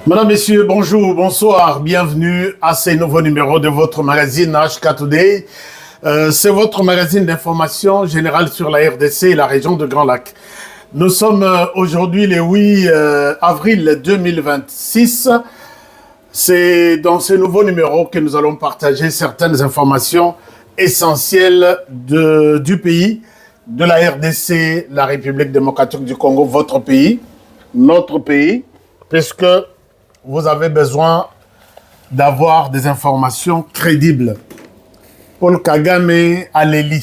Madame, Messieurs, bonjour, bonsoir, bienvenue à ce nouveau numéro de votre magazine HK Today. C'est votre magazine d'information générale sur la RDC et la région de Grand Lac. Nous sommes aujourd'hui le 8 avril 2026. C'est dans ce nouveau numéro que nous allons partager certaines informations essentielles du pays, de la RDC, la République démocratique du Congo, votre pays, notre pays, puisque vous avez besoin d'avoir des informations crédibles. Paul Kagame à l'Eli.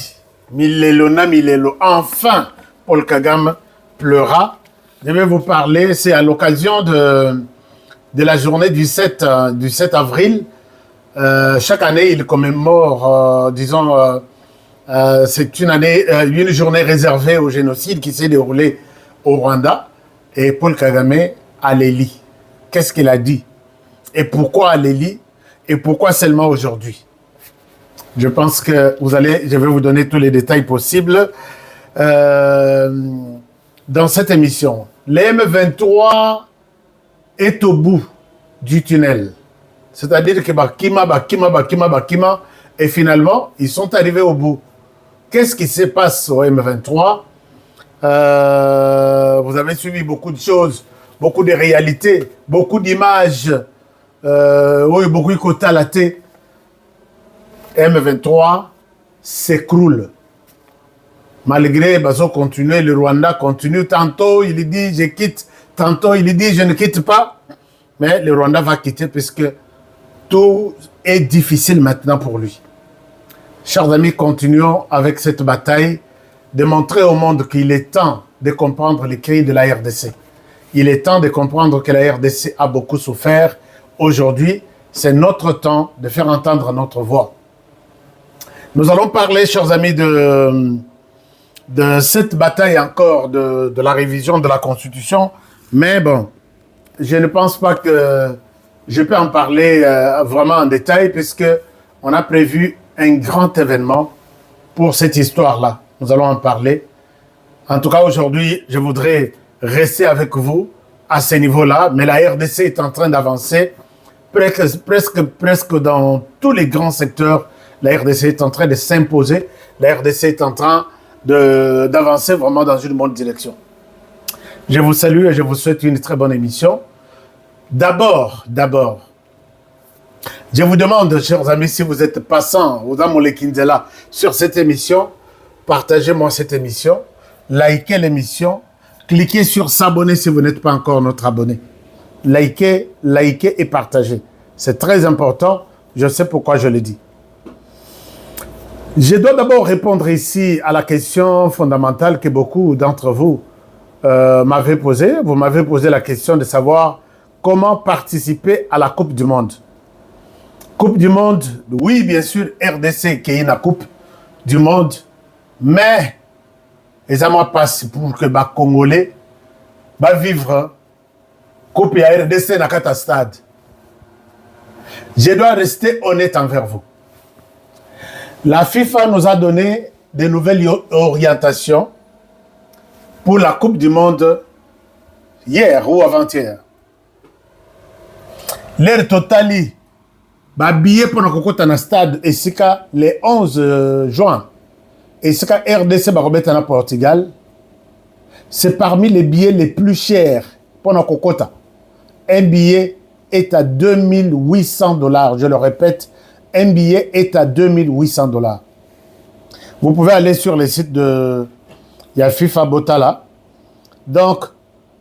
Milelo na milelo. Enfin, Paul Kagame pleura. Je vais vous parler, c'est à l'occasion de la journée du 7 avril. Chaque année, il commémore, c'est une journée réservée au génocide qui s'est déroulé au Rwanda. Et Paul Kagame à l'Eli. Qu'est-ce qu'il a dit? Et pourquoi à l'Eli? Et pourquoi seulement aujourd'hui? Je pense que je vais vous donner tous les détails possibles dans cette émission. Le M23 est au bout du tunnel. C'est-à-dire que Bakima, et finalement, ils sont arrivés au bout. Qu'est-ce qui se passe au M23? Vous avez suivi beaucoup de choses, beaucoup de réalités, beaucoup d'images. Oui, beaucoup de quotas latés. M23 s'écroule. Malgré Bazo continuer, le Rwanda continue. Tantôt il dit je quitte, tantôt il dit je ne quitte pas. Mais le Rwanda va quitter puisque tout est difficile maintenant pour lui. Chers amis, continuons avec cette bataille de montrer au monde qu'il est temps de comprendre les cris de la RDC. Il est temps de comprendre que la RDC a beaucoup souffert. Aujourd'hui, c'est notre temps de faire entendre notre voix. Nous allons parler, chers amis, de cette bataille encore de la révision de la Constitution. Mais bon, je ne pense pas que je peux en parler vraiment en détail puisque on a prévu un grand événement pour cette histoire-là. Nous allons en parler. En tout cas, aujourd'hui, je voudrais rester avec vous à ce niveau-là, mais la RDC est en train d'avancer presque dans tous les grands secteurs. La RDC est en train de s'imposer. La RDC est en train d'avancer vraiment dans une bonne direction. Je vous salue et je vous souhaite une très bonne émission. D'abord, je vous demande, chers amis, si vous êtes passants, aux Amolé Kinzela, sur cette émission, partagez-moi cette émission, likez l'émission, cliquez sur s'abonner si vous n'êtes pas encore notre abonné. Likez et partagez. C'est très important, je sais pourquoi je le dis. Je dois d'abord répondre ici à la question fondamentale que beaucoup d'entre vous m'avez posée. Vous m'avez posé la question de savoir comment participer à la Coupe du Monde. Coupe du Monde, oui, bien sûr, RDC qui est une Coupe du Monde, mais les amis passent pour que les Congolais vivent Coupe à RDC dans le stade. Je dois rester honnête envers vous. La FIFA nous a donné de nouvelles orientations pour la Coupe du Monde hier ou avant-hier. L'air totali, billet pour nous dans le stade Esika le 11 juin. Esika RDC Barobeta na Portugal. C'est parmi les billets les plus chers pour nos Kokota. Un billet est à $2800. Je le répète, un billet est à $2800. Vous pouvez aller sur le site de FIFA Botala. Donc,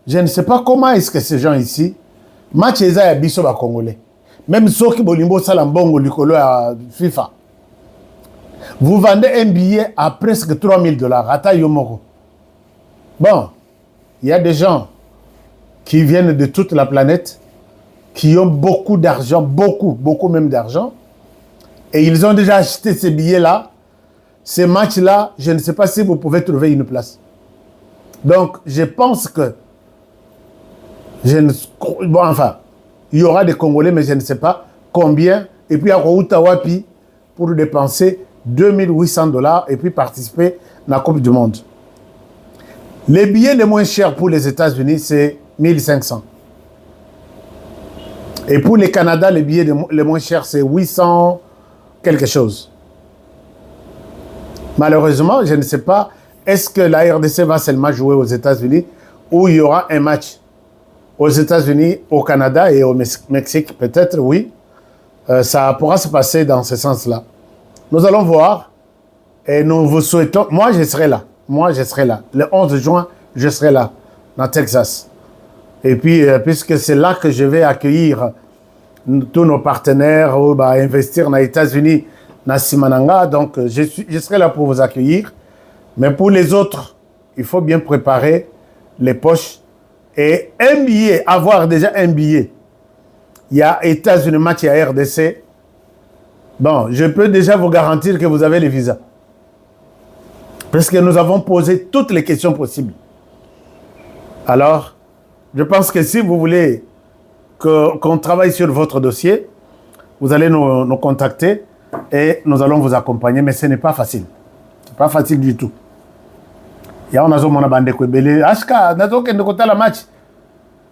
je ne sais pas comment est-ce que ces gens ici, match les a biso ba Congolais. Même ceux qui bolimbo salambongo likolo à FIFA. Vous vendez un billet à presque $3000. Ata yomoko. Bon, il y a des gens qui viennent de toute la planète, qui ont beaucoup d'argent, beaucoup même d'argent, et ils ont déjà acheté ces billets-là. Ces matchs-là, je ne sais pas si vous pouvez trouver une place. Donc, je pense que il y aura des Congolais, mais je ne sais pas combien. Et puis, à Wapi pour dépenser $2800 et puis participer à la Coupe du Monde. Les billets les moins chers pour les États-Unis, c'est 1500. Et pour les Canada, les billets les moins chers, c'est 800 quelque chose. Malheureusement, je ne sais pas, est-ce que la RDC va seulement jouer aux États-Unis ou il y aura un match aux États-Unis, au Canada et au Mexique? Peut-être, oui. Ça pourra se passer dans ce sens-là. Nous allons voir et nous vous souhaitons... Moi, je serai là. Moi, je serai là. Le 11 juin, je serai là, dans Texas. Et puis, puisque c'est là que je vais accueillir tous nos partenaires ou investir dans les États-Unis, dans Simananga, donc je serai là pour vous accueillir. Mais pour les autres, il faut bien préparer les poches. Et un billet, avoir déjà un billet. Il y a États-Unis, match, il y a RDC. Bon, je peux déjà vous garantir que vous avez les visas. Parce que nous avons posé toutes les questions possibles. Alors, je pense que si vous voulez qu'on travaille sur votre dossier, vous allez nous contacter et nous allons vous accompagner, mais ce n'est pas facile. Ce n'est pas facile du tout. Il y a un bande de belé. Ashka, nazo ke ndokota la match.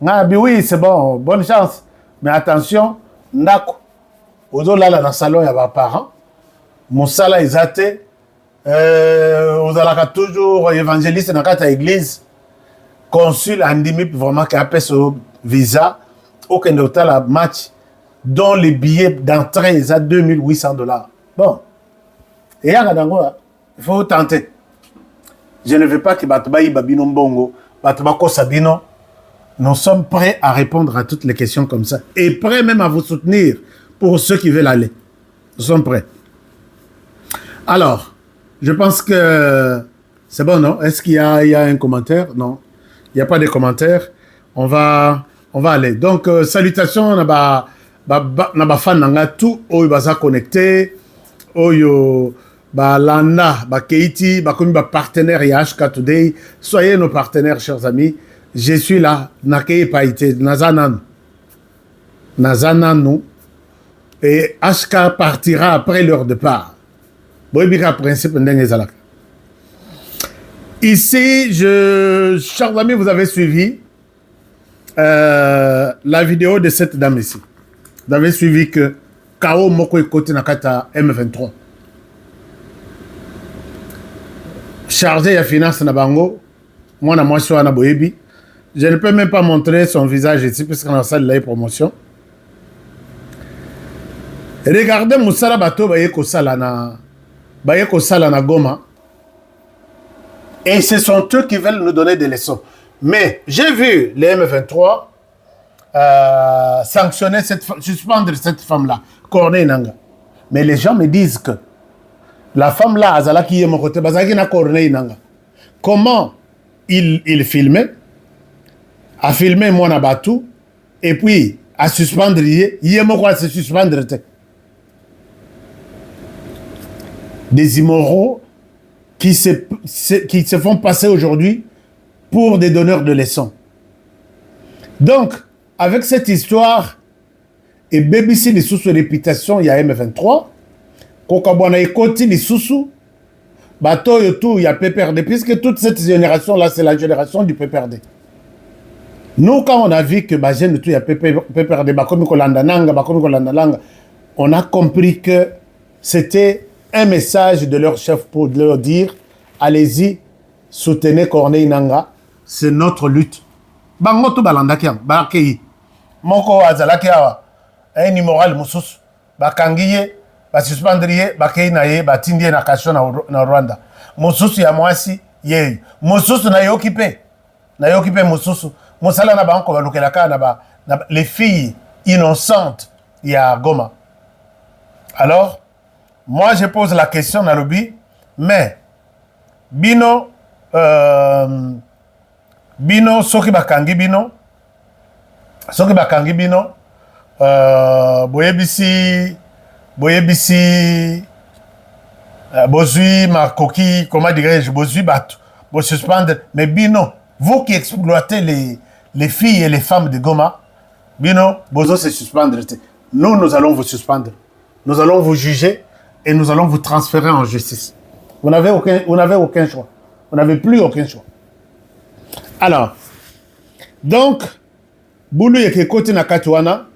Oui, c'est bon, bonne chance. Mais attention, ndako. Ozo lala dans le salon, il y a des parents. Moussala est athée. Vous allez toujours évangéliste dans l'église. Consul Andimi, vraiment, qui a fait ce visa. Aucun ndokota la match. Dont les billets d'entrée, ils ont $2,800. Bon. Et il faut tenter. Je ne veux pas que Batbaï Babino Mbongo, Batbako Sabino. Nous sommes prêts à répondre à toutes les questions comme ça. Et prêts même à vous soutenir pour ceux qui veulent aller. Nous sommes prêts. Alors, je pense que c'est bon, non? Est-ce qu'il y a un commentaire? Non. Il n'y a pas de commentaire. On va aller. Donc, salutations à ma fan nanga tout oyo baza connecté oyo Landa, Keiti, comme partenaire HK Today. Soyez nos partenaires, chers amis. Je suis là. Nakei Païté, Nazanan. Nazanan, et HK partira après leur départ. Principe ici, chers amis, vous avez suivi la vidéo de cette dame ici. Vous avez suivi que Kao Moko Ekote Nakata M23. Chargé à finance na bango, moi na moisson na boyebi. Je ne peux même pas montrer son visage ici puisqu'on a ça de la promotion. Regardez Moussala Bato Bayeko Sala na Goma. Et ce sont eux qui veulent nous donner des leçons. Mais j'ai vu les M23 sanctionner suspendre cette femme-là, Corneille Nanga. Mais les gens me disent que la femme là, Azala qui est mon côté, Bazaki na Corneille Nanga. Comment il filmait, a filmé mon abatou, et puis à suspendre, il y a quoi se suspendre. Des immoraux qui se font passer aujourd'hui pour des donneurs de leçons. Donc, avec cette histoire, et BBC les sous réputation, il y a M23, Kokabwana Ekoti les sous, Bato Yotou, il y a PPRD, puisque toute cette génération-là, c'est la génération du PPRD. Nous, quand on a vu que Bajen il y a PPRD, Bakomi Kolandananga, Bakomi Kolandalanga, on a compris que c'était un message de leur chef pour leur dire, allez-y, soutenez Corneille Nanga, c'est notre lutte. Bangoto balandakiam, bakei. Moko azalakia, un immoral moussous, bakangiye, basuspendriye, bakei naye, batindie na kasho na Rwanda. Moussous ya mwasi, ye. Moussous na yokipe moussous. Moussala na banko balukelaka na les filles innocentes, il y a Goma. Alors, moi je pose la question na lobby, mais Bino soki bakangi bino boyebisi bozui makoki, comment dirais-je, bozui bat bo suspendre, mais bino vous qui exploitez les filles et les femmes de Goma, bino bozo se suspendre. Nous allons vous suspendre, nous allons vous juger et nous allons vous transférer en justice. Vous n'avez aucun choix, vous n'avez plus aucun choix. Alors, donc, Boulou yeke koti na katuana,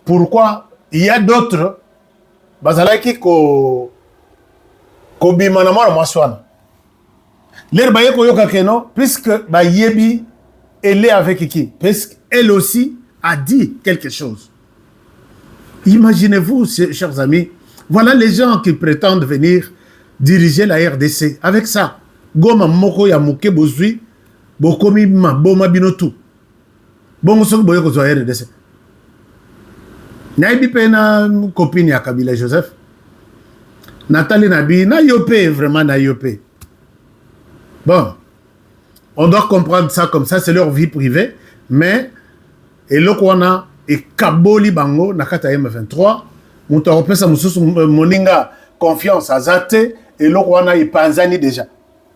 pourquoi il y a d'autres bazalaki ko bima na mwana mwasi wana l'air baye ko yoka keno puisque ba yebi elle est avec qui parce qu'elle aussi a dit quelque chose. Imaginez-vous, chers amis, voilà les gens qui prétendent venir diriger la RDC avec ça. Goma moko ya muke bozui bokomi ma boma binotu. Bongo sok boye ko zo RDC. Naibi pe na copine ya Kabila Joseph. Nathalie Nabi na yopé vraiment na yopé. Bon, on doit comprendre ça comme ça, c'est leur vie privée, mais et le kwana et kaboli bango nakata M23 muto repesa mususu moninga confiance azate et le kwana et panzani déjà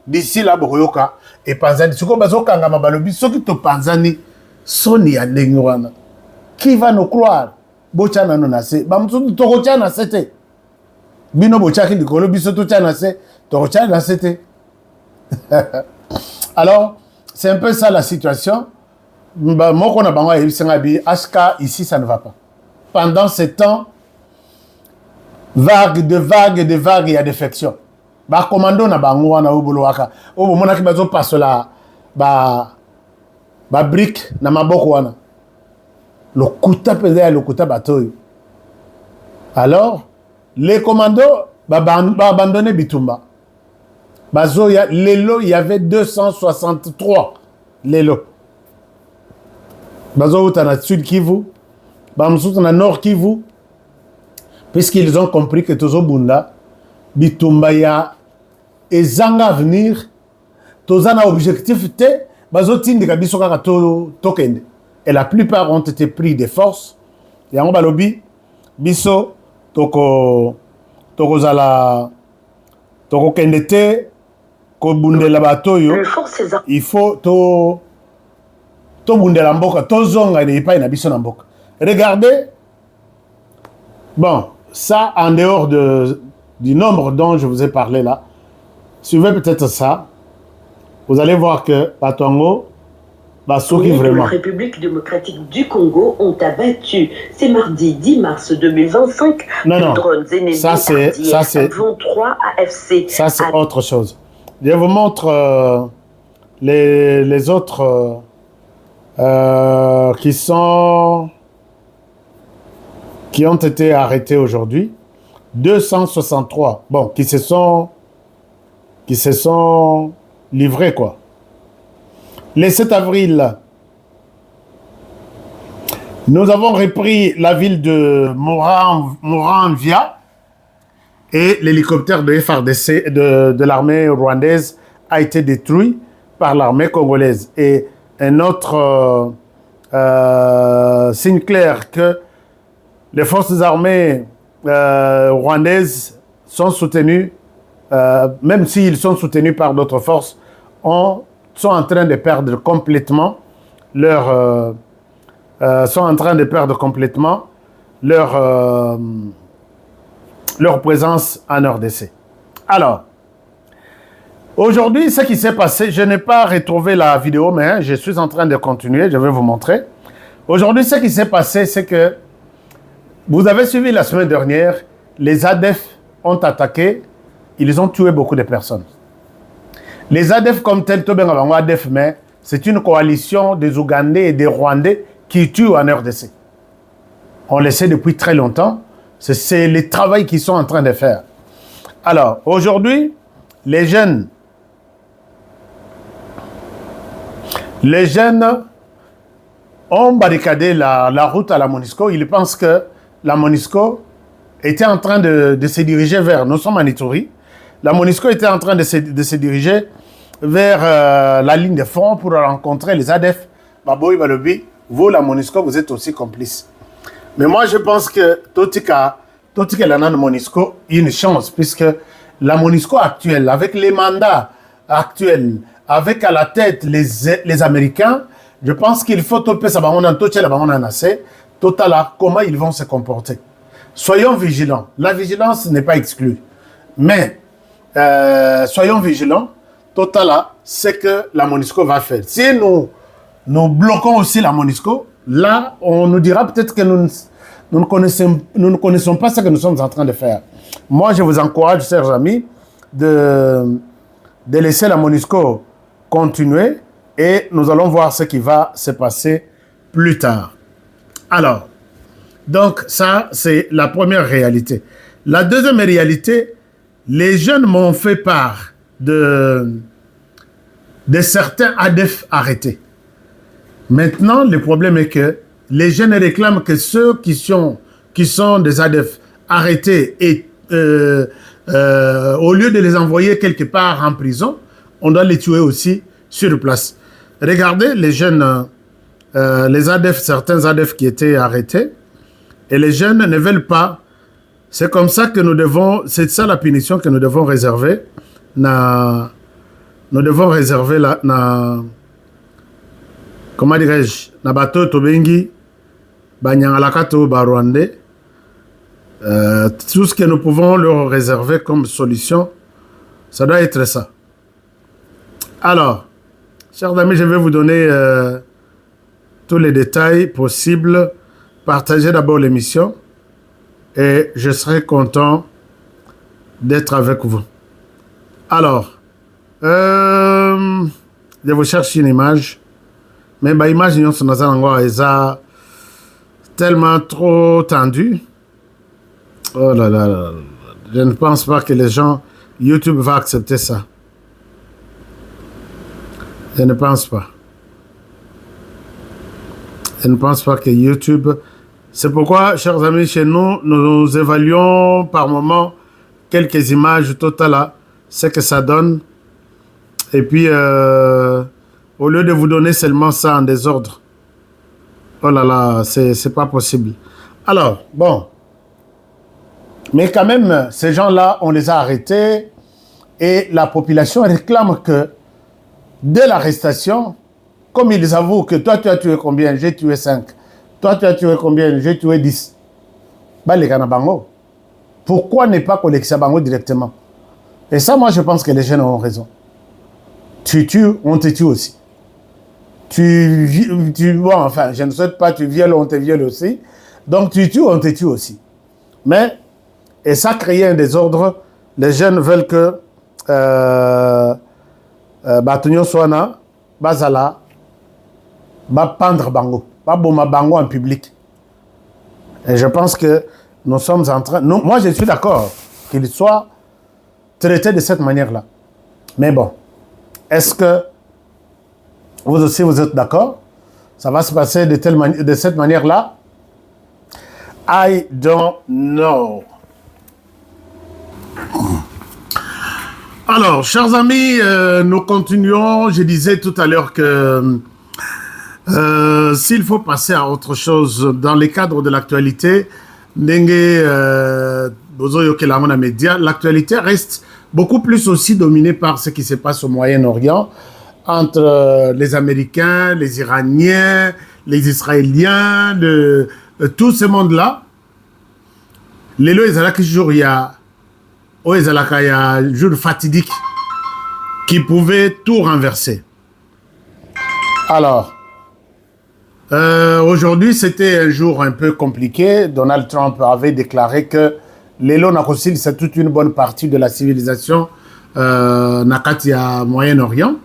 d'ici là boyoka et panzani siko bazokanga mabalobi soki to panzani soni ya ndenge wana qui va nous croire bochana no nase ba mususu to kochana sete bino bochaki likolo biso to chana se to kochana sete. Alors c'est un peu ça la situation. Aska, ici, ça ne va pas. Pendant ce temps, vague, il y a défection. Ba commando na bango na ubulu waka. Obo mona ki bazo passe la ba brique na maboko wana. Le kuta pede le kuta batoy. Alors, les commandos ba abandonné Bitumba. Bazo ya lelo, il y avait 263 lelo. Bazo na sud Kivu, Bamsou na nord Kivu, puisqu'ils ont compris que Tozo Bunda, Bitumba ya ezanga avenir, Tozana objectif te, Bazo tindika biso kaka tokende. Et la plupart ont été pris de force. Yango balobi, biso toko zala toko kende te, ko bundela batoyo, il faut regardez, bon, ça en dehors du nombre dont je vous ai parlé là, suivez peut-être ça, vous allez voir que Batongo, Basoki vraiment. La République démocratique du Congo ont abattu, c'est mardi 10 mars 2025, non, drones ennemis ça c'est 23 AFC. Ça c'est autre chose. Je vous montre les autres... qui ont été arrêtés aujourd'hui, 263, bon, qui se sont livrés, quoi. Le 7 avril, nous avons repris la ville de Moranvia et l'hélicoptère de FARDC de l'armée rwandaise a été détruit par l'armée congolaise. Et un autre signe clair que les forces armées rwandaises sont soutenues, même s'ils sont soutenus par d'autres forces, sont en train de perdre complètement leur présence en RDC. Alors, aujourd'hui, ce qui s'est passé, je n'ai pas retrouvé la vidéo, mais je suis en train de continuer, je vais vous montrer. Aujourd'hui, ce qui s'est passé, c'est que vous avez suivi la semaine dernière, les ADF ont attaqué, ils ont tué beaucoup de personnes. Les ADF comme tel, ADF, mais c'est une coalition des Ougandais et des Rwandais qui tuent en RDC. On le sait depuis très longtemps, c'est le travail qu'ils sont en train de faire. Alors, aujourd'hui, les jeunes ont barricadé la route à la MONUSCO. Ils pensent que la MONUSCO était en train de se diriger vers... Nous sommes en Ituri. La MONUSCO était en train de se diriger vers la ligne de front pour rencontrer les ADF. Baboy Balobi, vous, la MONUSCO, vous êtes aussi complices. Mais moi, je pense que Totika la MONUSCO, il y a une chance, puisque la MONUSCO actuelle, avec les mandats actuels, avec à la tête les Américains, je pense qu'il faut toper ça, comment ils vont se comporter. Soyons vigilants. La vigilance n'est pas exclue. Mais, soyons vigilants. Totala, c'est que la MONUSCO va faire. Si nous bloquons aussi la MONUSCO, là, on nous dira peut-être que nous ne connaissons pas ce que nous sommes en train de faire. Moi, je vous encourage, chers amis, de laisser la MONUSCO continuer et nous allons voir ce qui va se passer plus tard. Alors, donc ça, c'est la première réalité. La deuxième réalité, les jeunes m'ont fait part de certains ADF arrêtés. Maintenant, le problème est que les jeunes réclament que ceux qui sont des ADF arrêtés et au lieu de les envoyer quelque part en prison, on doit les tuer aussi sur place. Regardez les jeunes, les ADF, certains ADF qui étaient arrêtés, et les jeunes ne veulent pas. C'est comme ça que nous devons, c'est ça la punition que nous devons réserver. Nous devons réserver comment dirais-je, na bato tobengi, banyangalakato barwandais. Tout ce que nous pouvons leur réserver comme solution, ça doit être ça. Alors, chers amis, je vais vous donner tous les détails possibles. Partagez d'abord l'émission et je serai content d'être avec vous. Alors, je vous cherche une image, mais l'image est tellement trop tendue. Oh là là là, je ne pense pas que les gens, YouTube va accepter ça. Je ne pense pas. Je ne pense pas que YouTube... C'est pourquoi, chers amis, chez nous, nous évaluons par moment quelques images totales, ce que ça donne. Et puis, au lieu de vous donner seulement ça en désordre, oh là là, c'est pas possible. Alors, bon. Mais quand même, ces gens-là, on les a arrêtés et la population réclame que dès l'arrestation, comme ils avouent que toi, tu as tué combien? J'ai tué 5. Toi, tu as tué combien? J'ai tué 10. Bah, les Kanabango. Pourquoi ne pas collecter Bango directement? Et ça, moi, je pense que les jeunes ont raison. Tu tues, on te tue aussi. Bon, enfin, je ne souhaite pas, tu violes, on te viole aussi. Donc, tu tues, on te tue aussi. Mais, et ça crée un désordre. Les jeunes veulent que Batunyo Soana, Bazala, va pendre Bango, va bomber Bango en public. Et je pense que nous sommes en train... moi, je suis d'accord qu'il soit traité de cette manière-là. Mais bon, est-ce que vous aussi, vous êtes d'accord? Ça va se passer de cette manière-là? I don't know. Alors, chers amis, nous continuons. Je disais tout à l'heure que s'il faut passer à autre chose dans le cadre de l'actualité, l'actualité reste beaucoup plus aussi dominée par ce qui se passe au Moyen-Orient, entre les Américains, les Iraniens, les Israéliens, tout ce monde-là. Les lois, il y a un jour fatidique qui pouvait tout renverser. Alors, aujourd'hui, c'était un jour un peu compliqué. Donald Trump avait déclaré que les lois nakosil, c'est toute une bonne partie de la civilisation Nakatia Moyen-Orient,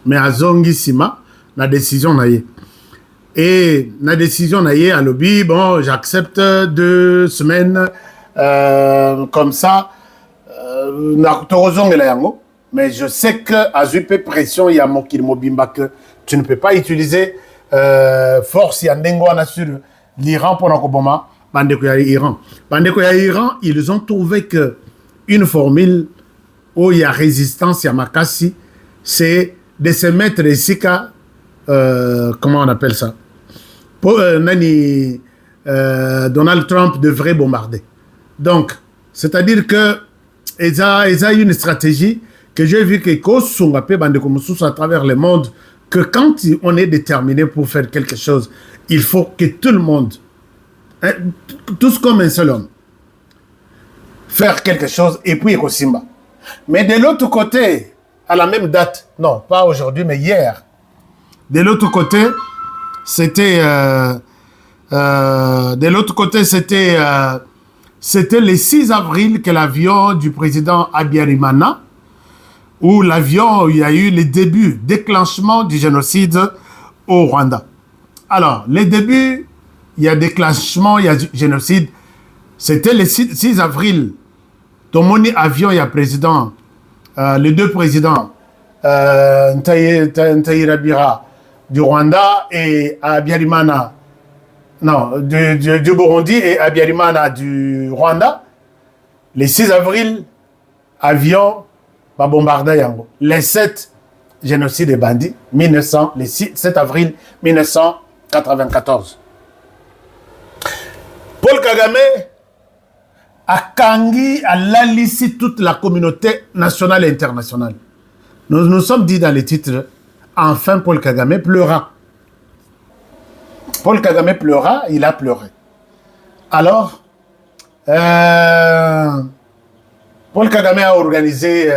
mais à Zongisima, la décision naïe. Et la décision naïe à lobby, bon, j'accepte 2 semaines comme ça. Mais je sais que à ZUP pression, il y a Mokilmobimba que tu ne peux pas utiliser force Yandengwana sur l'Iran pour Nakoboma. Iran, ils ont trouvé que une formule où il y a résistance, il y a Makassi, c'est de se mettre ici comment on appelle ça? Donald Trump devrait bombarder. Donc, c'est-à-dire que ils ont une stratégie que j'ai vu que à travers le monde, que quand on est déterminé pour faire quelque chose, il faut que tout le monde, tous comme un seul homme, faire quelque chose et puis Ekosimba. Mais de l'autre côté, à la même date, non, pas aujourd'hui, mais hier, de l'autre côté, c'était De l'autre côté, c'était le 6 avril que l'avion du président Habyarimana, où l'avion, il y a eu le début, déclenchement du génocide au Rwanda. Alors, les débuts, il y a déclenchement, il y a génocide. C'était le 6 avril. Tomoni avion, il y a président, les deux présidents, Ntayirabira du Rwanda et Habyarimana, non, du Burundi et Habyarimana du Rwanda. Le 6 avril, avion, va bombarder Yango. Les 7 génocide des bandits, le 7 avril 1994. Paul Kagame a kangi, a lalissi toute la communauté nationale et internationale. Nous nous sommes dit dans les titres, enfin Paul Kagame pleura. Paul Kagame pleura, il a pleuré. Alors, Paul Kagame a organisé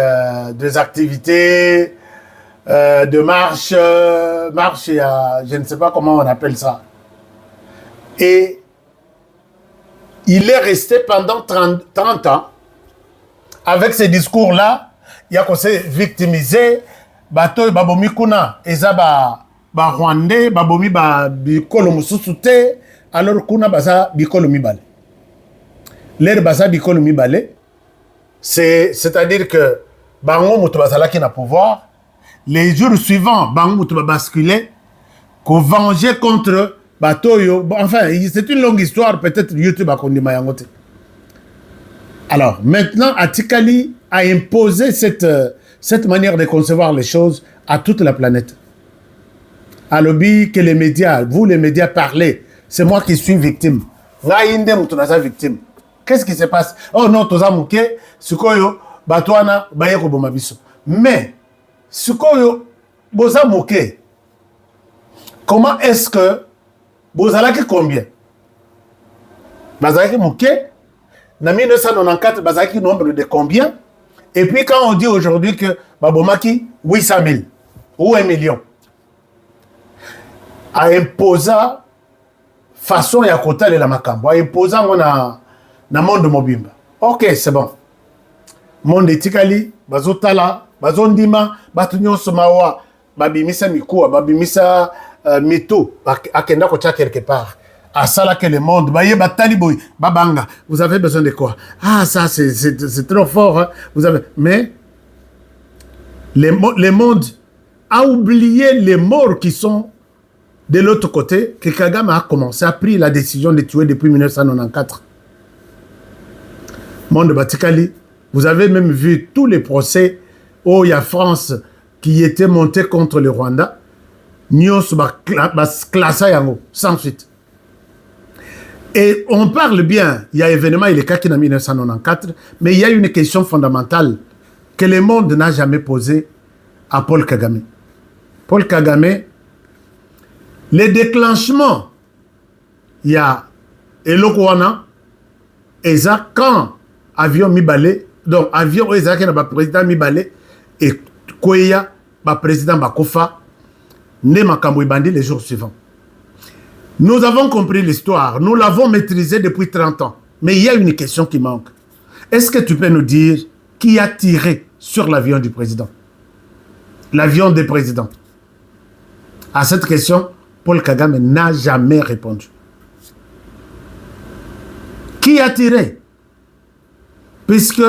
des activités, de marche, je ne sais pas comment on appelle ça. Et il est resté pendant 30 ans avec ces discours-là. Il a commencé à victimiser. Bato babomi kuna ezaba ba Rwandais babomi ba bikolo mususute alors kuna basa bikolo mibale. L'air basa bikolo mibale, c'est-à-dire que bango muto basala qui na pouvoir. Les jours suivants, bango muto ba basculer ko venger contre Batoyo. Enfin, c'est une longue histoire, peut-être YouTube a conduit Mayangote. Alors, maintenant, Atikali a imposé cette manière de concevoir les choses à toute la planète. À lobby que les médias, vous les médias parlez, c'est moi qui suis victime. Victime. Qu'est-ce qui se passe? Oh non, toza mouké, sukoyo, batouana, bayeko bomabiso. Mais, sukoyo, boza mouké, comment est-ce que bozalaki combien? Bazalaki mouké, en 1994, bazalaki nombre de combien? Et puis quand on dit aujourd'hui que babomaki 800 000 ou 1 million, a imposé façon ya kotale la makambo, a imposé na monde mobimba. Ok, c'est bon. Monde etikali, bazotala, bazondima, batunyoso mawa, babimisa mikuwa, babimisa mito, akenda kocha quelque part. À ça là que le monde, babanga, vous avez besoin de quoi? Ah, ça c'est trop fort. Hein? Vous avez... Mais le monde a oublié les morts qui sont de l'autre côté, que Kagame a commencé, a pris la décision de tuer depuis 1994. Monde Batikali, vous avez même vu tous les procès où il y a France qui était montée contre le Rwanda. Nyos classé sans suite. Et on parle bien, il y a événement, il est cas en 1994, mais il y a une question fondamentale que le monde n'a jamais posée à Paul Kagame. Paul Kagame, le déclenchement, il y a Elokwana, et ça, quand avion Mibale, donc avion Eza qui n'a pas président Mibale, et Kouya, président Bakofa, né Makambo Bandi les jours suivants. Nous avons compris l'histoire, nous l'avons maîtrisée depuis 30 ans. Mais il y a une question qui manque. Est-ce que tu peux nous dire qui a tiré sur l'avion du président? L'avion des présidents. À cette question, Paul Kagame n'a jamais répondu. Qui a tiré? Puisque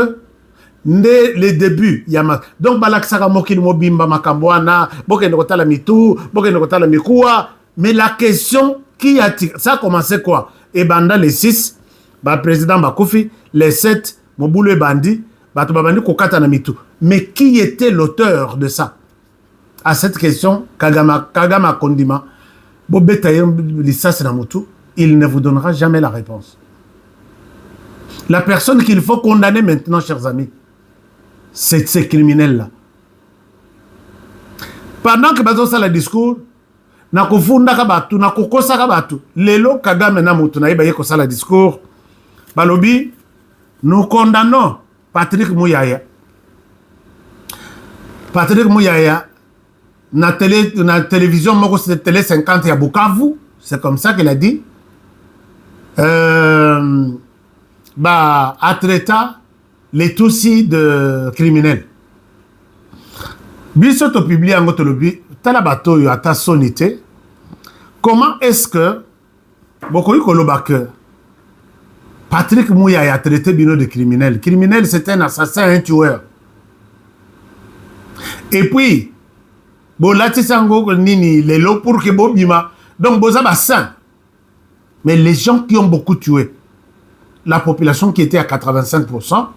dès les débuts, il y a... Donc, Balaksaka Mokil Mobimba Makambouana, Bokenokotala Mitou, Bokenokotala Mikoua. Mais la question... Qui a tiré? Ça a commencé quoi? Et pendant les 6, président Bakoufi, les 7, Moboulou et Bandi, Batobabandi Kokata Namitu. Mais qui était l'auteur de ça? À cette question, Kagame Kondima, il ne vous donnera jamais la réponse. La personne qu'il faut condamner maintenant, chers amis, c'est ces criminels-là. Pendant que Bazo ça le discours, na kufunda kabatu na kukosa kabatu lelo Kagame na mutu na iba yeko sala discours balobi nous condamnons Patrick Mouyaya na télévision moko c'est télé 50 ya Bukavu, c'est comme ça qu'il a dit bah, à traiter les Tutsis de criminels. Biso to publie en autolobie, tala bato yo ata sonité. Comment est-ce que beaucoup de Patrick Mouya a traité Bino de criminel. Criminel, c'est un assassin, un tueur. Et puis, Bolati Sango Nini, les lots pour que Bobima. Donc, Boza Bassin. Mais les gens qui ont beaucoup tué, la population qui était à 85%,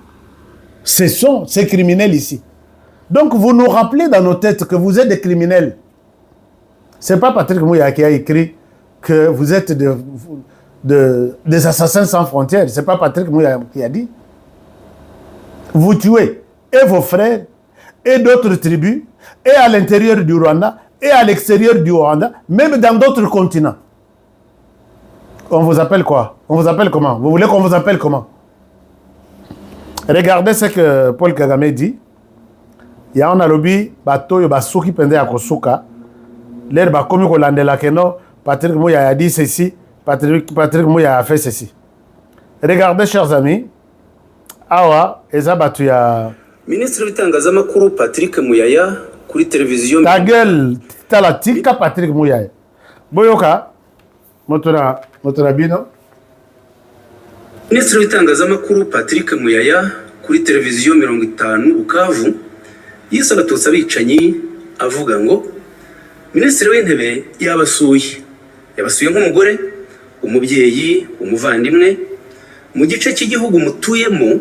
ce sont ces criminels ici. Donc, vous nous rappelez dans nos têtes que vous êtes des criminels. Ce n'est pas Patrick Mouya qui a écrit que vous êtes des assassins sans frontières. Ce n'est pas Patrick Mouya qui a dit. Vous tuez et vos frères et d'autres tribus, et à l'intérieur du Rwanda, et à l'extérieur du Rwanda, même dans d'autres continents. On vous appelle quoi? On vous appelle comment? Vous voulez qu'on vous appelle comment? Regardez ce que Paul Kagame dit. Il y a un lobby, bateau, il y a souki pende à Kosuka. L'air va comme qu'on l'andela que non, Patrick Mouya a dit ceci, Patrick Mouya a fait ceci. Regardez, chers amis, awa, eza batu ya... Ministre w'itangazamakuru Patrick Muyaya kuri televiziyo. Ta gueule, talatika Patrick Muyaya. Boyoka, motora bino. Ministre w'itangazamakuru Patrick Muyaya kuri televiziyo 50 Bukavu yise abatutsi abicanyi avuga ngo Ministre w'intebe yabasuye nk'umugore, umubyeyi, umuvandimwe mu gice cy'igihugu mutuyemo,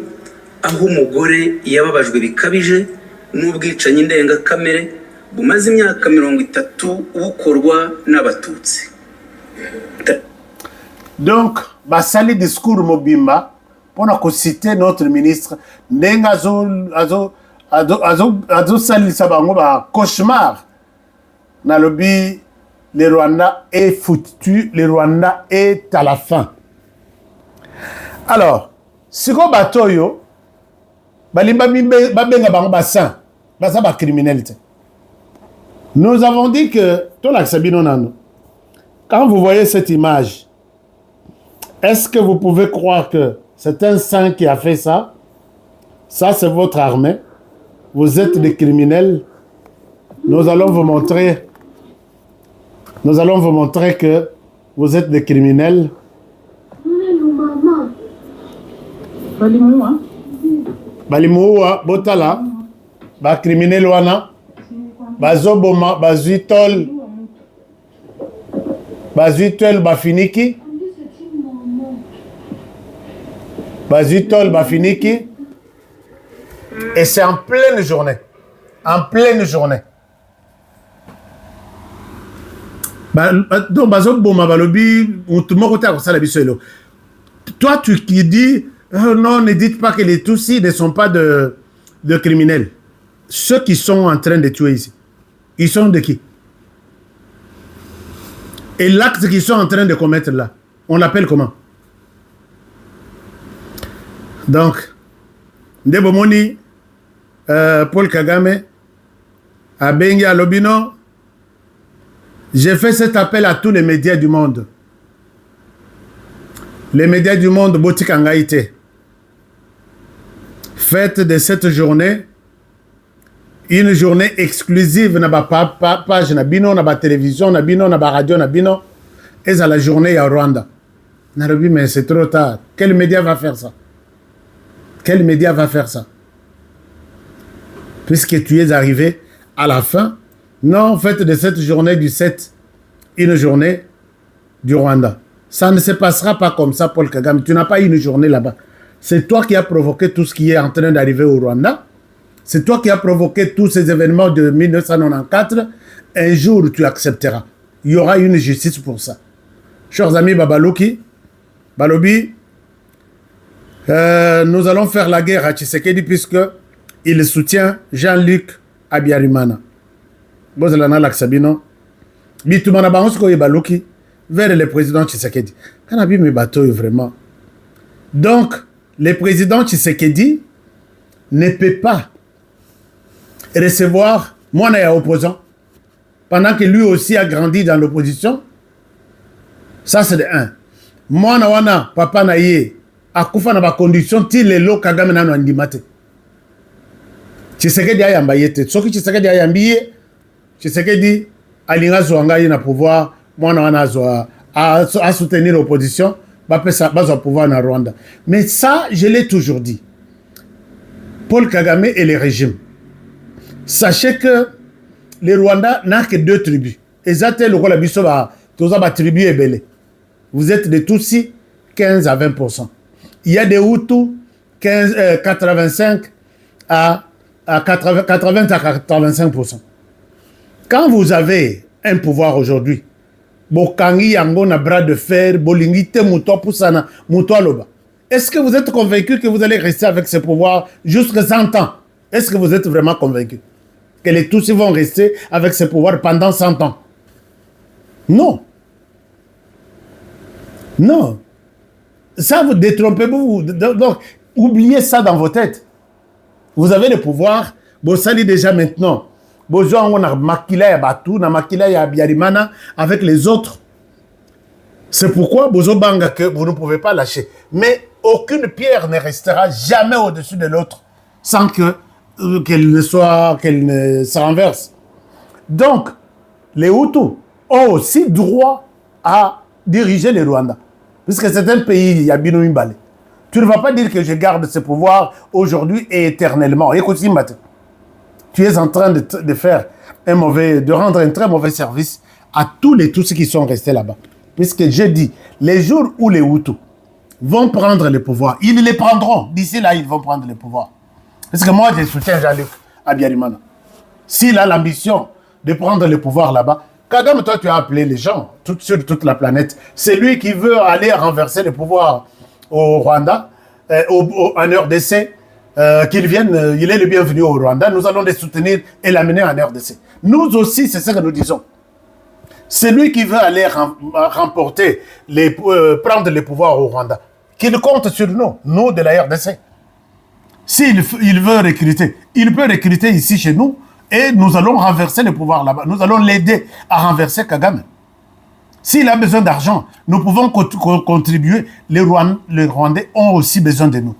aho umugore yababajwe bikabije n'ubwicanyi ndengakamere bumaze imyaka 30 bukorwa n'abatutsi. Donc, basali discours mobimba pour citer notre ministre ndenga azo sali sabango ba cauchemar na lobby. Le Rwanda est foutu, le Rwanda est à la fin. Alors, si vous batoyo, criminalité. Nous avons dit que, quand vous voyez cette image, est-ce que vous pouvez croire que c'est un saint qui a fait ça? Ça, c'est votre armée. Vous êtes des criminels. Nous allons vous montrer que vous êtes des criminels. Balimouwa, Botala, ba criminel wana, bazoboma, bazuitol, bafiniki, et c'est en pleine journée. En pleine journée. Donc, toi, tu qui dis, oh non, ne dites pas que les Tutsis ne sont pas de criminels. Ceux qui sont en train de tuer ici, ils sont de qui? Et l'acte qu'ils sont en train de commettre là, on l'appelle comment? Donc, Ndebomoni, Paul Kagame, Abengi Alobino, j'ai fait cet appel à tous les médias du monde. Les médias du monde, Botik Angaïté. Faites de cette journée une journée exclusive. Na ba page, na bino, na ba télévision, na bino, na ba radio, na bino. Et à la journée à Rwanda. Narobi, mais c'est trop tard. Quel média va faire ça? Quel média va faire ça? Puisque tu es arrivé à la fin. Non, faites de cette journée du 7 une journée du Rwanda. Ça ne se passera pas comme ça, Paul Kagame. Tu n'as pas une journée là-bas. C'est toi qui as provoqué tout ce qui est en train d'arriver au Rwanda. C'est toi qui as provoqué tous ces événements de 1994. Un jour, tu accepteras. Il y aura une justice pour ça. Chers amis Babalouki, Balobi, nous allons faire la guerre à Tshisekedi puisque il soutient Jean-Luc Abiyarimana. Bozalana Laksabino, Bitumana Baonsko et Balouki, vers le président Tshisekedi. Kanabi me bateau vraiment. Donc, le président Tshisekedi ne peut pas recevoir moi un opposant pendant que lui aussi a grandi dans l'opposition. Ça c'est de un. Moi wana papa naye akufa na ba condition ti lelo Kagame nano andima te. Tshisekedi ayamba yete. Soki Tshisekedi ayambi ye, Tshisekedi alinga zwanga ye na pouvoir, mwana wana azwa à soutenir l'opposition, bazwa pouvoir na Rwanda. Mais ça, je l'ai toujours dit. Paul Kagame et le régime. Sachez que les Rwandais n'ont que 2 tribus. Exactement, le roi biso ba toza ba tribu ebele. Vous êtes des Tutsis 15 à 20%. Il y a des Hutus 85 à 80 à 85%. Quand vous avez un pouvoir aujourd'hui, bokangi yango na bras de fer, bolingite muto pusana muto aloba. Est-ce que vous êtes convaincu que vous allez rester avec ce pouvoir jusqu'à 100 ans? Est-ce que vous êtes vraiment convaincu que les Tutsis vont rester avec ce pouvoir pendant 100 ans? Non. Non. Ça, vous détrompez-vous. Donc, oubliez ça dans vos têtes. Vous avez le pouvoir. Vous savez déjà maintenant. Vous avez Makila ya Batu, na Makila ya Biarimana avec les autres. C'est pourquoi Bozo Banga que vous ne pouvez pas lâcher. Mais aucune pierre ne restera jamais au-dessus de l'autre sans qu'elle ne se renverse. Donc, les Hutus ont aussi droit à diriger le Rwanda. Puisque c'est un pays, il y a Bino Imbale. Tu ne vas pas dire que je garde ce pouvoir aujourd'hui et éternellement. Écoute, tu es en train de faire de rendre un très mauvais service à tous les Tutsis qui sont restés là-bas. Puisque je dis, les jours où les Hutus vont prendre le pouvoir, ils les prendront. D'ici là, ils vont prendre le pouvoir. Parce que moi, je soutiens Jean-Luc Abiyarimana. S'il a l'ambition de prendre le pouvoir là-bas, Kagame, toi, tu as appelé les gens sur toute la planète. C'est lui qui veut aller renverser le pouvoir au Rwanda, en RDC, qu'il vienne, il est le bienvenu au Rwanda. Nous allons les soutenir et l'amener en RDC. Nous aussi, c'est ce que nous disons. C'est lui qui veut aller remporter, prendre le pouvoir au Rwanda. Qu'il compte sur nous, nous de la RDC. S'il veut recruter, il peut recruter ici chez nous et nous allons renverser le pouvoir là-bas. Nous allons l'aider à renverser Kagame. S'il a besoin d'argent, nous pouvons contribuer. Les Rwandais ont aussi besoin de nous.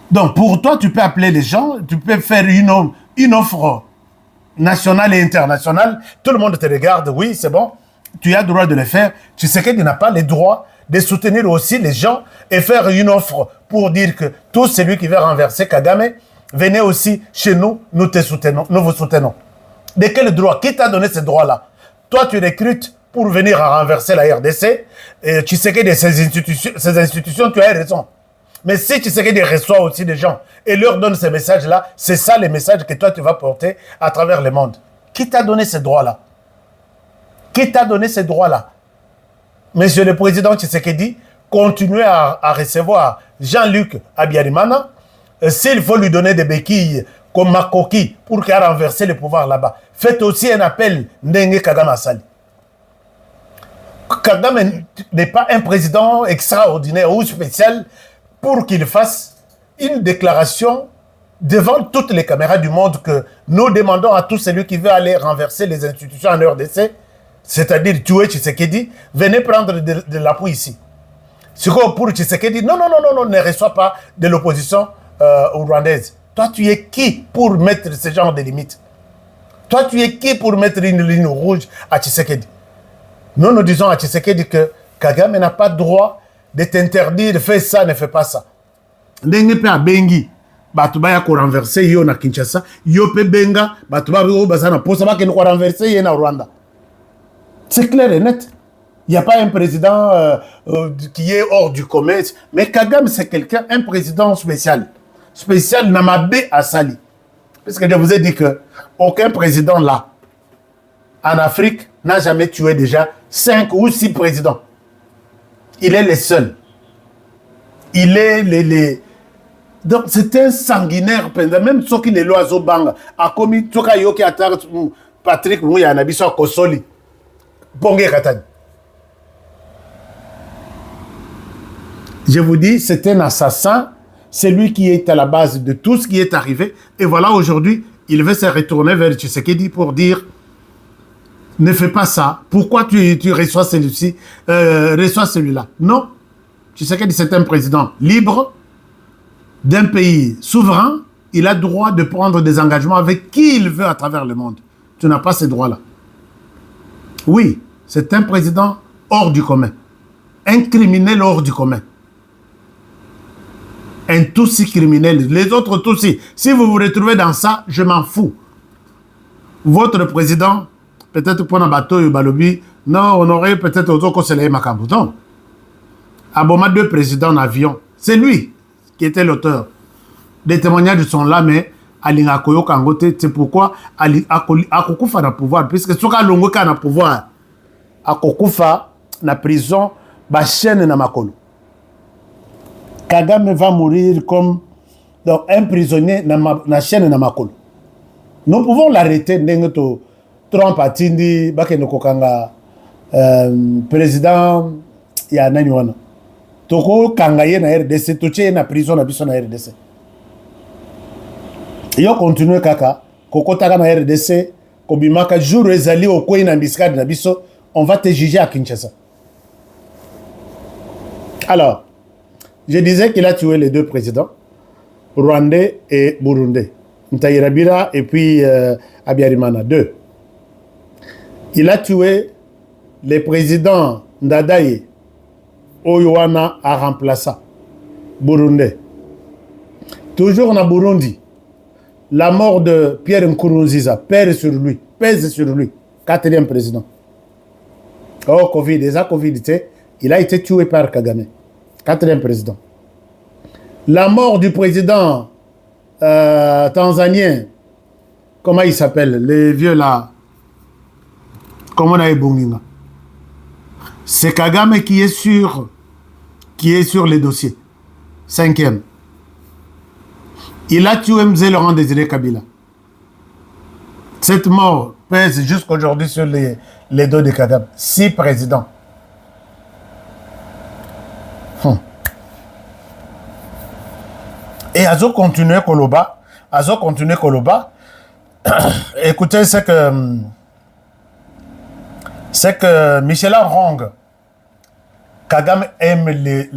Donc pour toi, tu peux appeler les gens, tu peux faire une offre nationale et internationale. Tout le monde te regarde, oui, c'est bon. Tu as le droit de le faire. Tu sais qu'il n'a pas le droit de soutenir aussi les gens et faire une offre pour dire que tout celui qui veut renverser Kagame, venez aussi chez nous, nous te soutenons, nous vous soutenons. De quel droit? Qui t'a donné ce droit-là? Toi, tu recrutes pour venir renverser la RDC, et tu sais que de ces institutions, tu as raison. Mais si tu sais que reçoit aussi des gens et leur donne ces messages-là, c'est ça les messages que toi, tu vas porter à travers le monde. Qui t'a donné ce droit-là? Qui t'a donné ce droit-là? Monsieur le Président Tshisekedi, continuez à recevoir Jean-Luc Abiyarimana. S'il faut lui donner des béquilles comme Makoki pour qu'il renverse le pouvoir là-bas, faites aussi un appel Ndenge Kagame Asali. Kagame n'est pas un président extraordinaire ou spécial pour qu'il fasse une déclaration devant toutes les caméras du monde que nous demandons à tout celui qui veut aller renverser les institutions en RDC, c'est-à-dire tuer Tshisekedi, venez prendre de l'appui ici. Pour Tshisekedi, non, ne reçoit pas de l'opposition rwandaise. Toi, tu es qui pour mettre ce genre de limites? Toi, tu es qui pour mettre une ligne rouge à Tshisekedi? Nous disons à Tshisekedi que Kagame n'a pas droit de t'interdire de faire ça, ne fais pas ça. Ndenge pe abengi, batuba ya ko renverser yo na Kinshasa, yo pe benga, batuba yo bazana posa ba ke ko renverser yo na Rwanda. C'est clair et net. Il n'y a pas un président qui est hors du commerce, mais Kagame c'est quelqu'un, un président spécial. Spécial Namabé Asali. Parce que je vous ai dit que aucun président là, en Afrique, n'a jamais tué déjà 5 ou 6 présidents. Il est le seul. Il est Donc c'est un sanguinaire. Même ceux qui les lois au bang, a commis Toka Yoki Atar Patrick Mouya Nabiso Kosoli. Bongé Katani. Je vous dis, c'est un assassin. C'est lui qui est à la base de tout ce qui est arrivé. Et voilà, aujourd'hui, il veut se retourner vers Tshisekedi pour dire ne fais pas ça. Pourquoi tu reçois celui-ci, reçois celui-là? Non. Tshisekedi, c'est un président libre d'un pays souverain. Il a droit de prendre des engagements avec qui il veut à travers le monde. Tu n'as pas ces droits-là. Oui, c'est un président hors du commun. Un criminel hors du commun. Un Tutsi criminel. Les autres Tutsis, si vous vous retrouvez dans ça, je m'en fous. Votre président, peut-être pour un bateau, Balobi, non, on aurait peut-être autre chose que Makambu. Non. Aboma, 2 présidents en avion. C'est lui qui était l'auteur. Les témoignages sont là, mais Alinga Koyo Kangote, c'est pourquoi Akokufa na pouvoir. Puisque ce qu'on longo na pouvoir, Akokufa na prison, ba chaîne na makolo. Kagame va mourir comme donc, un prisonnier na chaîne na makolo. Nous pouvons l'arrêter. Trump a dit bakeno kokanga président ya nani wana. Toko kangaye na RDC, toche na prison na biso na RDC. Yo continue kaka, kokotaka na RDC, kobimaka jour ezali okwei na embuscade na biso, on va te juger à Kinshasa. Alors, je disais qu'il a tué les 2 présidents, rwandais et burundais. Ntaïrabira et puis Abiyarimana, 2. Il a tué les présidents Ndadaye, Oyoana a remplacé burundais. Toujours dans Burundi, la mort de Pierre Nkurunziza pèse sur lui, 4e président. Oh, Covid, déjà Covid, il a été tué par Kagame, 4e président. La mort du président tanzanien, comment il s'appelle, les vieux là, comment on a Bunginga. C'est Kagame qui est sur les dossiers. 5e. Il a tué M. Laurent Désiré Kabila. Cette mort pèse jusqu'aujourd'hui sur les dos de Kagame. 6 présidents. Et Azo continue Koloba. Écoutez, c'est que Michel Rong, Kagame aime les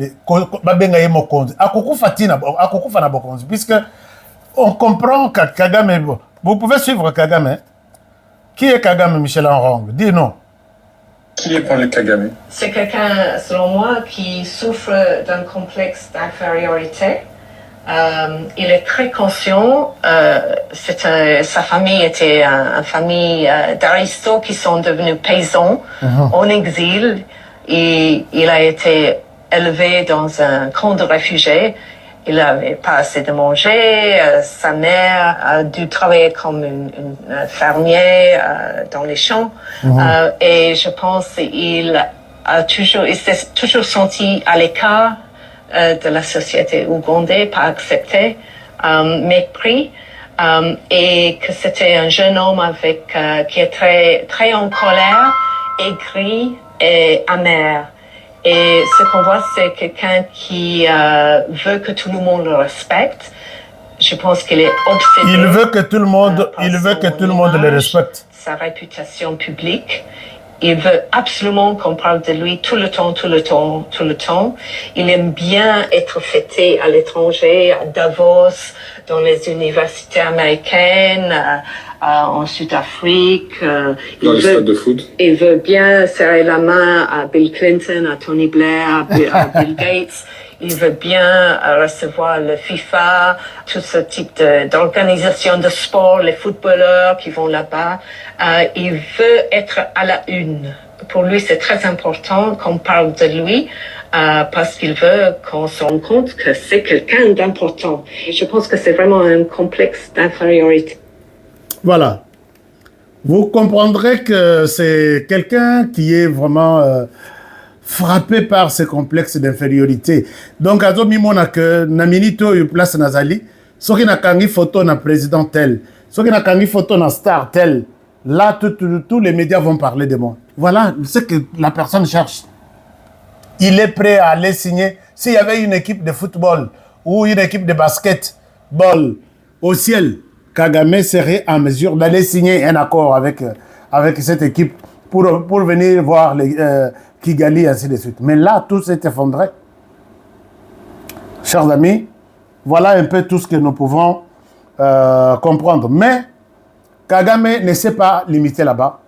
puisque on comprend que Kagame, vous pouvez suivre Kagame. Hein? Qui est Kagame, Michel Rong? Dis-nous. Qui est Paul Kagame? C'est quelqu'un, selon moi, qui souffre d'un complexe d'infériorité. Il est très conscient. Sa famille était une famille d'aristos qui sont devenus paysans en exil. Et il a été élevé dans un camp de réfugiés. Il n'avait pas assez de manger. Sa mère a dû travailler comme une fermière dans les champs. Et je pense qu'il s'est toujours senti à l'écart de la société ougandaise, pas accepté, mépris, et que c'était un jeune homme qui est très, très en colère, aigri et amer. Et ce qu'on voit, c'est quelqu'un qui veut que tout le monde le respecte. Je pense qu'il est obsédé. Il veut que tout le monde, le respecte. Sa réputation publique. Il veut absolument qu'on parle de lui tout le temps. Il aime bien être fêté à l'étranger, à Davos, dans les universités américaines, en Sud-Afrique. Dans les stades de foot. Il veut bien serrer la main à Bill Clinton, à Tony Blair, à Bill Gates. Il veut bien recevoir le FIFA, tout ce type d'organisation de sport, les footballeurs qui vont là-bas. Il veut être à la une. Pour lui, c'est très important qu'on parle de lui parce qu'il veut qu'on se rende compte que c'est quelqu'un d'important. Et je pense que c'est vraiment un complexe d'infériorité. Voilà. Vous comprendrez que c'est quelqu'un qui est vraiment... frappé par ce complexe d'infériorité. Donc, azo mimona que na minito yu place nazali, soki na kangi photo na président tel, soki na kangi photo na star tel, là, tous les médias vont parler de moi. Voilà ce que la personne cherche. Il est prêt à aller signer. S'il y avait une équipe de football ou une équipe de basketball au ciel, Kagame serait en mesure d'aller signer un accord avec cette équipe pour venir voir les Kigali, ainsi de suite. Mais là, tout s'est effondré. Chers amis, voilà un peu tout ce que nous pouvons comprendre. Mais Kagame ne s'est pas limité là-bas.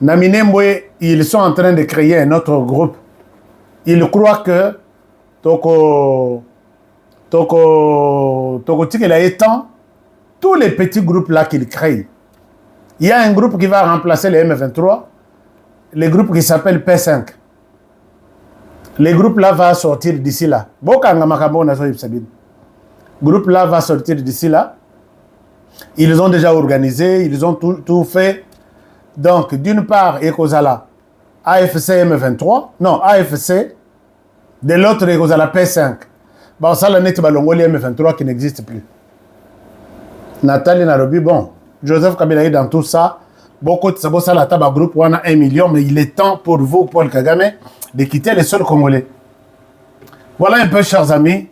Naminembwe, ils sont en train de créer un autre groupe. Ils croient que Toko Tikela étant tous les petits groupes là qu'ils créent. Il y a un groupe qui va remplacer les M23, le groupe qui s'appelle P5. Le groupe là va sortir d'ici là. Le groupe là va sortir d'ici là. Ils ont déjà organisé, ils ont tout fait. Donc, d'une part, Ekozala, AFC M23, non, AFC, de l'autre, Ekozala P5. Bon, ça, la net balongoli M23 qui n'existe plus. Nathalie Narobi, bon, Joseph Kabila est dans tout ça. Beaucoup de ça, la table groupe, on a 1 million, mais il est temps pour vous, Paul Kagame, de quitter les sols congolais. Voilà un peu, chers amis,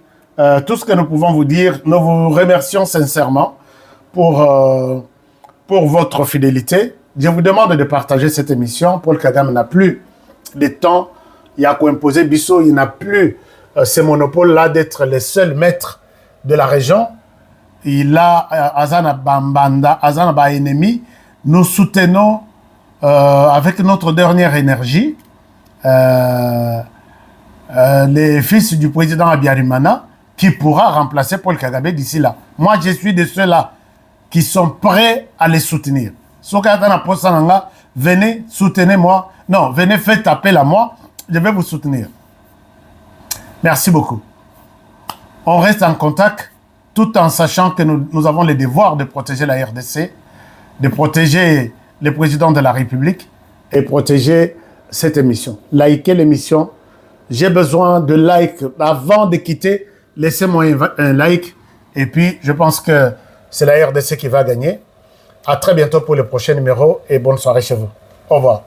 tout ce que nous pouvons vous dire. Nous vous remercions sincèrement pour votre fidélité. Je vous demande de partager cette émission. Paul Kagame n'a plus de temps. Il a imposé Bissot, il n'a plus ce monopole-là d'être le seul maître de la région. Il a Azana Bambanda, Azana Ba ennemi. Nous soutenons avec notre dernière énergie les fils du président Abiyarimana qui pourra remplacer Paul Kagame d'ici là. Moi, je suis de ceux-là qui sont prêts à les soutenir. Venez, soutenez-moi. Non, venez, faites appel à moi. Je vais vous soutenir. Merci beaucoup. On reste en contact tout en sachant que nous avons le devoir de protéger la RDC, de protéger le président de la République et protéger cette émission. Likez l'émission. J'ai besoin de likes. Avant de quitter, laissez-moi un like. Et puis, je pense que c'est la RDC qui va gagner. À très bientôt pour le prochain numéro et bonne soirée chez vous. Au revoir.